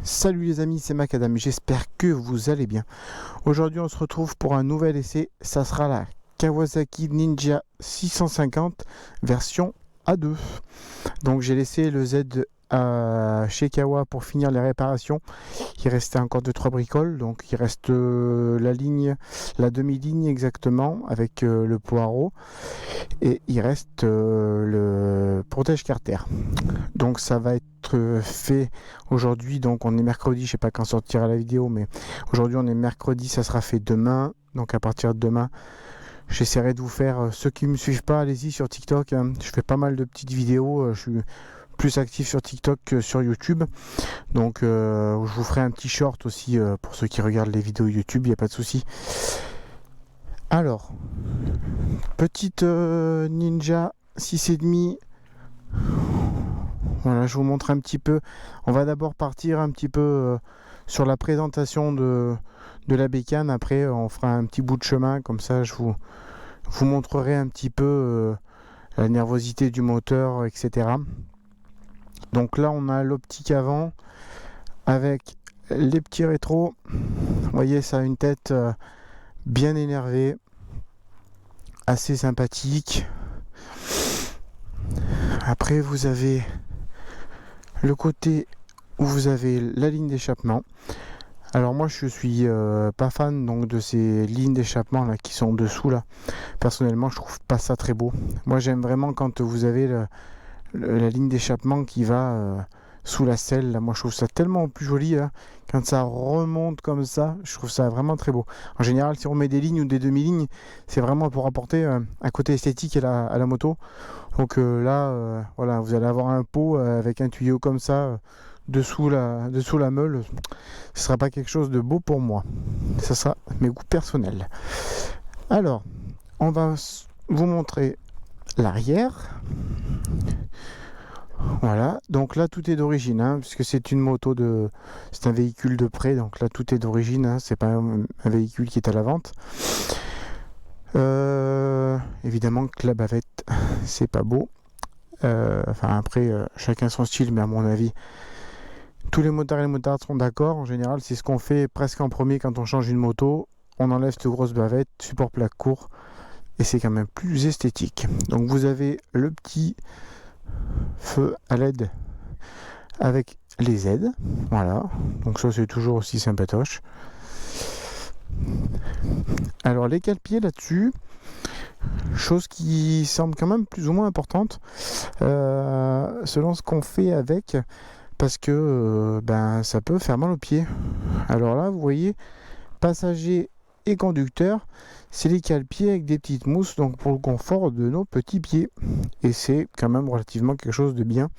Salut les amis, c'est Macadam, j'espère que vous allez bien. Aujourd'hui on se retrouve pour un nouvel essai, ça sera la Kawasaki Ninja 650 version A2. Donc j'ai laissé le Z chez Kawa pour finir les réparations. Il restait encore 2-3 bricoles, donc il reste la demi-ligne exactement avec le poireau et il reste le protège carter. Donc ça va être fait aujourd'hui, donc on est mercredi, je sais pas quand sortira la vidéo, mais aujourd'hui on est mercredi, ça sera fait demain. Donc à partir de demain, j'essaierai de vous faire, ceux qui ne me suivent pas, allez-y sur TikTok, hein. Je fais pas mal de petites vidéos, je suis plus actif sur TikTok que sur YouTube. Donc je vous ferai un petit short aussi pour ceux qui regardent les vidéos YouTube, il n'y a pas de souci. Alors, petite Ninja 6,5. Voilà, je vous montre un petit peu. On va d'abord partir un petit peu sur la présentation de la bécane. Après, on fera un petit bout de chemin. Comme ça, je vous montrerai un petit peu la nervosité du moteur, etc. Donc là, on a l'optique avant avec les petits rétros. Vous voyez, ça a une tête bien énervée, assez sympathique. Après, vous avez le côté où vous avez la ligne d'échappement. Alors moi je suis pas fan donc de ces lignes d'échappement là qui sont dessous là. Personnellement je trouve pas ça très beau. Moi j'aime vraiment quand vous avez la ligne d'échappement qui va sous la selle là. Moi je trouve ça tellement plus joli là. Quand ça remonte comme ça, je trouve ça vraiment très beau. En général si on met des lignes ou des demi-lignes, c'est vraiment pour apporter un côté esthétique à la moto. Donc là voilà, vous allez avoir un pot avec un tuyau comme ça dessous la meule. Ce sera pas quelque chose de beau pour moi. Ça sera mes goûts personnels. Alors, on va vous montrer l'arrière. Voilà, donc là tout est d'origine, hein, puisque c'est une moto c'est un véhicule de prêt, donc là tout est d'origine, hein, c'est pas un véhicule qui est à la vente. Évidemment que la bavette, c'est pas beau. Enfin après, chacun son style, mais à mon avis, tous les motards et les motards seront d'accord. En général, c'est ce qu'on fait presque en premier quand on change une moto. On enlève cette grosse bavette, support plaque court, et c'est quand même plus esthétique. Donc vous avez le petit feu à LED avec les aides. Voilà, donc ça c'est toujours aussi sympatoche. Alors les cale-pieds là-dessus, chose qui semble quand même plus ou moins importante selon ce qu'on fait avec, parce que ça peut faire mal aux pieds. Alors là vous voyez, passager et conducteur, c'est les cale-pieds avec des petites mousses, donc pour le confort de nos petits pieds, et c'est quand même relativement quelque chose de bien,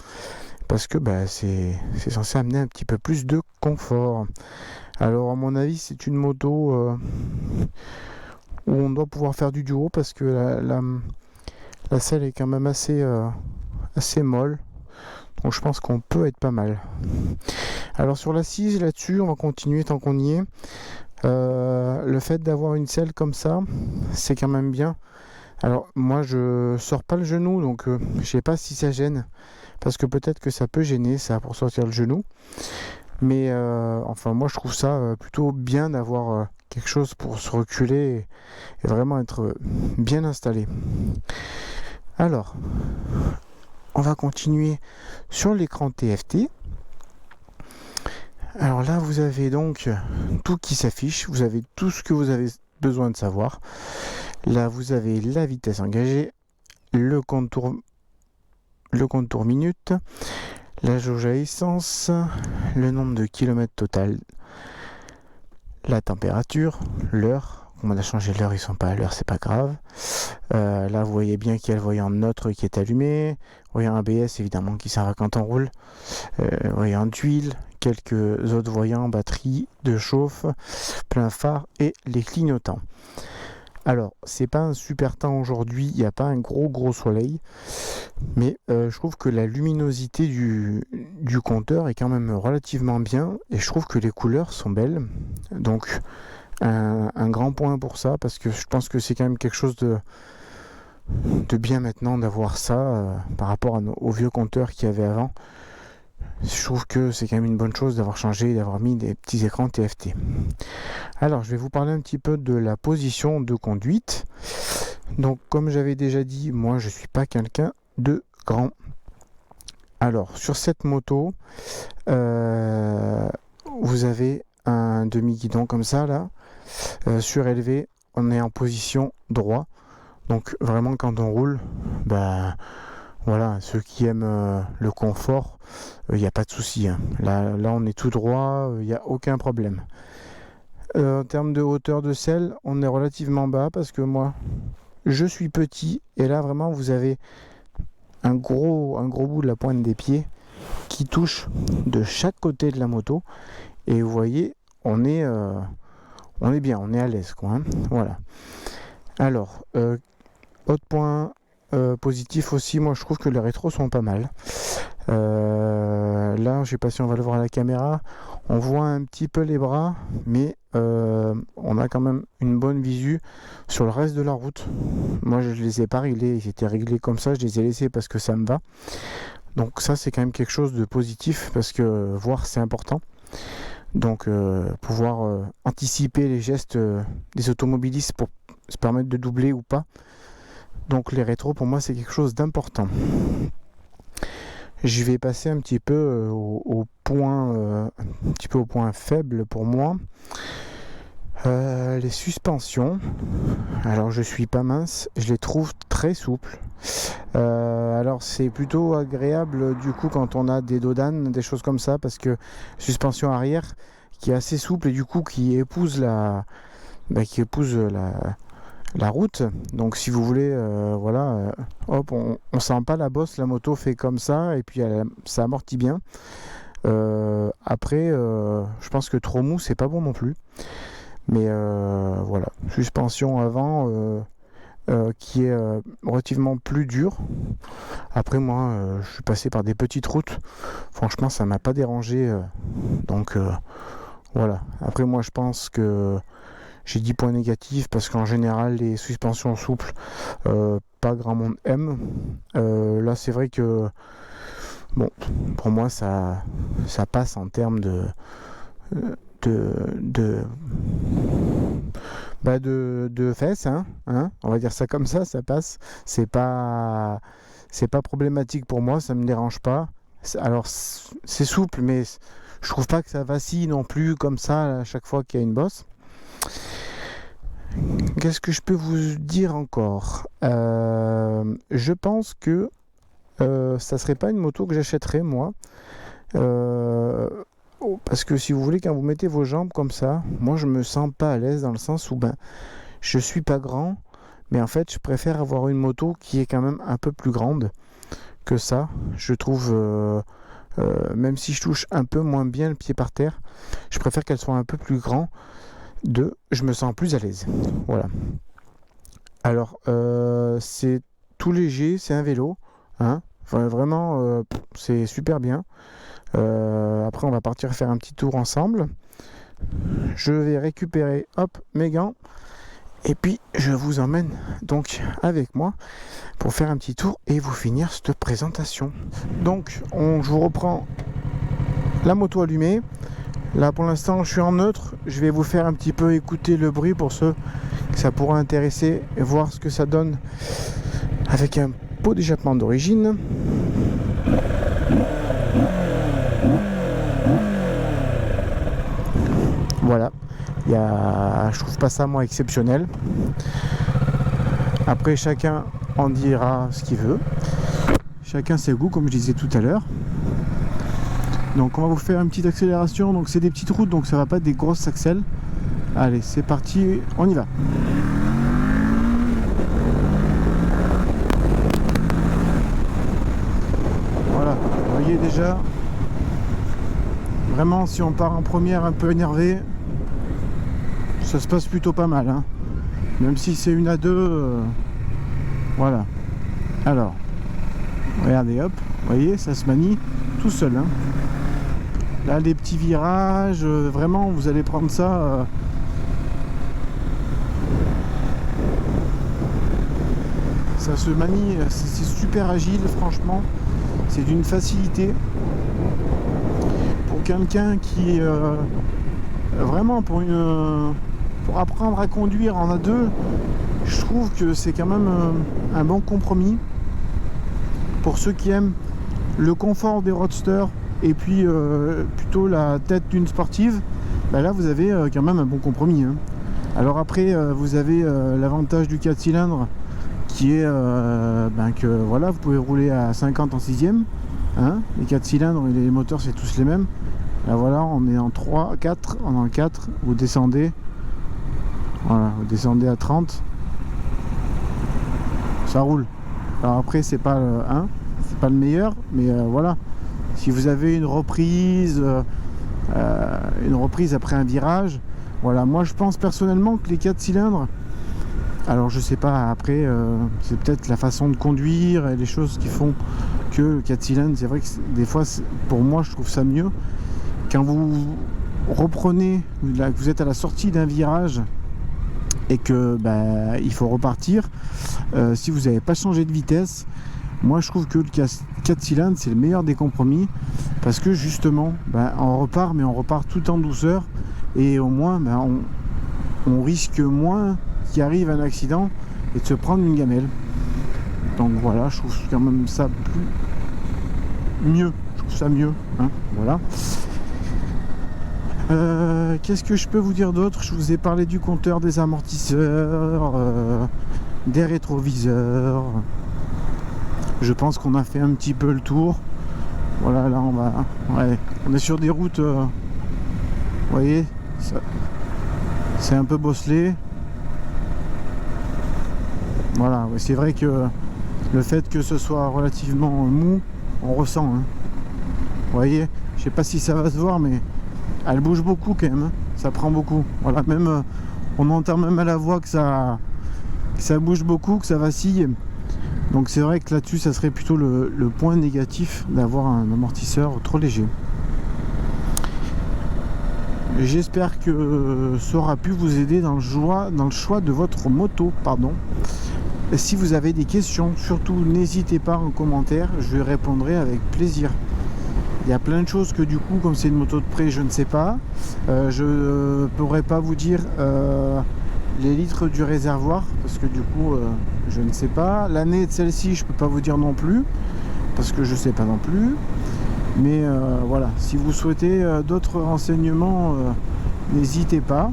parce que c'est censé amener un petit peu plus de confort. Alors à mon avis c'est une moto où on doit pouvoir faire du duo, parce que la selle est quand même assez molle, donc je pense qu'on peut être pas mal. Alors sur l'assise là-dessus, on va continuer tant qu'on y est. Le fait d'avoir une selle comme ça, c'est quand même bien. Alors moi je sors pas le genou, donc je sais pas si ça gêne, parce que peut-être que ça peut gêner ça pour sortir le genou, mais enfin moi je trouve ça plutôt bien d'avoir quelque chose pour se reculer et vraiment être bien installé. Alors on va continuer sur l'écran TFT. Alors là vous avez donc tout qui s'affiche, vous avez tout ce que vous avez besoin de savoir. Là vous avez la vitesse engagée, le contour minute, la jauge à essence, le nombre de kilomètres total, la température, l'heure. On a changé l'heure, ils sont pas à l'heure, c'est pas grave. Là vous voyez bien qu'il y a le voyant neutre qui est allumé, voyant ABS évidemment qui sert à quand on roule, voyant d'huile, quelques autres voyants, batterie, de chauffe, plein phare et les clignotants. Alors c'est pas un super temps aujourd'hui, il n'y a pas un gros soleil, mais je trouve que la luminosité du compteur est quand même relativement bien, et je trouve que les couleurs sont belles, donc un grand point pour ça, parce que je pense que c'est quand même quelque chose de bien maintenant d'avoir ça par rapport aux vieux compteurs qu'il y avait avant. je trouve que c'est quand même une bonne chose d'avoir changé, d'avoir mis des petits écrans TFT. Alors, je vais vous parler un petit peu de la position de conduite. Donc, comme j'avais déjà dit, moi, je suis pas quelqu'un de grand. Alors, sur cette moto, vous avez un demi-guidon comme ça, là, surélevé. On est en position droit. Donc, vraiment, quand on roule, bah, voilà, ceux qui aiment le confort, il n'y a pas de souci. Hein. Là, on est tout droit, il n'y a aucun problème. En termes de hauteur de selle, on est relativement bas parce que moi, je suis petit. Et là, vraiment, vous avez un gros bout de la pointe des pieds qui touche de chaque côté de la moto. Et vous voyez, on est bien, on est à l'aise, quoi. Hein. Voilà. Alors, autre point positif aussi, moi je trouve que les rétros sont pas mal. Là, je sais pas si on va le voir à la caméra, on voit un petit peu les bras, mais on a quand même une bonne visu sur le reste de la route. Moi, je les ai pas réglés, ils étaient réglés comme ça, je les ai laissés parce que ça me va. Donc ça, c'est quand même quelque chose de positif parce que voir, c'est important. Donc pouvoir anticiper les gestes des automobilistes pour se permettre de doubler ou pas. Donc les rétros, pour moi, c'est quelque chose d'important. Je vais passer un petit peu au point faible pour moi. Les suspensions. Alors je suis pas mince, je les trouve très souples. Alors c'est plutôt agréable du coup quand on a des dodanes, des choses comme ça, parce que suspension arrière qui est assez souple et du coup qui épouse la route. Donc si vous voulez, hop, on sent pas la bosse, la moto fait comme ça et puis ça amortit bien. Après, je pense que trop mou, c'est pas bon non plus. Mais voilà, suspension avant qui est relativement plus dure. Après moi, je suis passé par des petites routes. Franchement, ça m'a pas dérangé. Donc voilà. Après moi, je pense que j'ai 10 points négatifs parce qu'en général, les suspensions souples, pas grand monde aime. Là, c'est vrai que bon, pour moi, ça passe en termes de fesses, hein, on va dire ça comme ça passe. C'est pas problématique pour moi, ça me dérange pas. Alors c'est souple, mais je trouve pas que ça vacille non plus comme ça à chaque fois qu'il y a une bosse. Qu'est-ce que je peux vous dire encore? Je pense que ça serait pas une moto que j'achèterais moi. Parce que si vous voulez, quand vous mettez vos jambes comme ça, moi je me sens pas à l'aise dans le sens où je suis pas grand, mais en fait je préfère avoir une moto qui est quand même un peu plus grande que ça. Je trouve, même si je touche un peu moins bien le pied par terre, je préfère qu'elle soit un peu plus grande. Je me sens plus à l'aise. Voilà. Alors c'est tout léger, c'est un vélo, hein. Enfin, vraiment, c'est super bien. Après on va partir faire un petit tour ensemble. Je vais récupérer mes gants et puis je vous emmène donc avec moi pour faire un petit tour et vous finir cette présentation. Donc je vous reprends la moto allumée. Là pour l'instant je suis en neutre. Je vais vous faire un petit peu écouter le bruit pour ceux que ça pourra intéresser et voir ce que ça donne avec un pot d'échappement d'origine. Voilà, je trouve pas ça moi exceptionnel. Après chacun en dira ce qu'il veut. Chacun ses goûts comme je disais tout à l'heure. Donc on va vous faire une petite accélération. Donc c'est des petites routes, donc ça va pas être des grosses accels. Allez, c'est parti, on y va. Voilà, vous voyez déjà. Vraiment, si on part en première un peu énervé, ça se passe plutôt pas mal, hein. Même si c'est une à deux, voilà. Alors, regardez, hop, vous voyez, ça se manie tout seul, hein. Là, les petits virages, vraiment, vous allez prendre ça. Ça se manie, c'est super agile, franchement. C'est d'une facilité. quelqu'un qui est vraiment pour apprendre à conduire en A2, je trouve que c'est quand même un bon compromis. Pour ceux qui aiment le confort des roadsters et puis plutôt la tête d'une sportive, bah là vous avez quand même un bon compromis, hein. Alors après vous avez l'avantage du 4 cylindres qui est que voilà, vous pouvez rouler à 50 en 6ème, hein. Les 4 cylindres et les moteurs c'est tous les mêmes. Là voilà, on est en 3, 4, on est en 4, vous descendez, voilà, vous descendez à 30, ça roule. Alors après c'est pas le 1, c'est pas le meilleur, mais voilà, si vous avez une reprise après un virage, voilà, moi je pense personnellement que les 4 cylindres, alors je sais pas, après c'est peut-être la façon de conduire et les choses qui font que le 4 cylindres, c'est vrai que des fois pour moi je trouve ça mieux. Quand vous reprenez, que vous êtes à la sortie d'un virage et que il faut repartir, si vous n'avez pas changé de vitesse, moi je trouve que le 4 cylindres c'est le meilleur des compromis, parce que justement on repart, mais on repart tout en douceur, et au moins on risque moins qu'il arrive un accident et de se prendre une gamelle. Donc voilà, je trouve quand même ça mieux, je trouve ça mieux, hein, voilà. Qu'est-ce que je peux vous dire d'autre? Je vous ai parlé du compteur des amortisseurs, des rétroviseurs. Je pense qu'on a fait un petit peu le tour. Voilà, là on est sur des routes, vous voyez, c'est un peu bosselé. Voilà, c'est vrai que le fait que ce soit relativement mou, on ressent, hein. Vous voyez, je sais pas si ça va se voir, mais elle bouge beaucoup quand même, hein. Ça prend beaucoup. Voilà, même on entend même à la voix que ça bouge beaucoup, que ça vacille. Donc c'est vrai que là-dessus, ça serait plutôt le point négatif d'avoir un amortisseur trop léger. J'espère que ça aura pu vous aider dans le choix de votre moto, pardon. Et si vous avez des questions, surtout n'hésitez pas en commentaire, je répondrai avec plaisir. Il y a plein de choses que du coup, comme c'est une moto de près, je ne sais pas. Je ne pourrais pas vous dire les litres du réservoir, parce que du coup, je ne sais pas. L'année de celle-ci, je ne peux pas vous dire non plus, parce que je ne sais pas non plus. Mais voilà, si vous souhaitez d'autres renseignements, n'hésitez pas.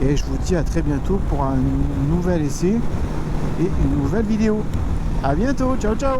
Et je vous dis à très bientôt pour un nouvel essai et une nouvelle vidéo. À bientôt, ciao ciao.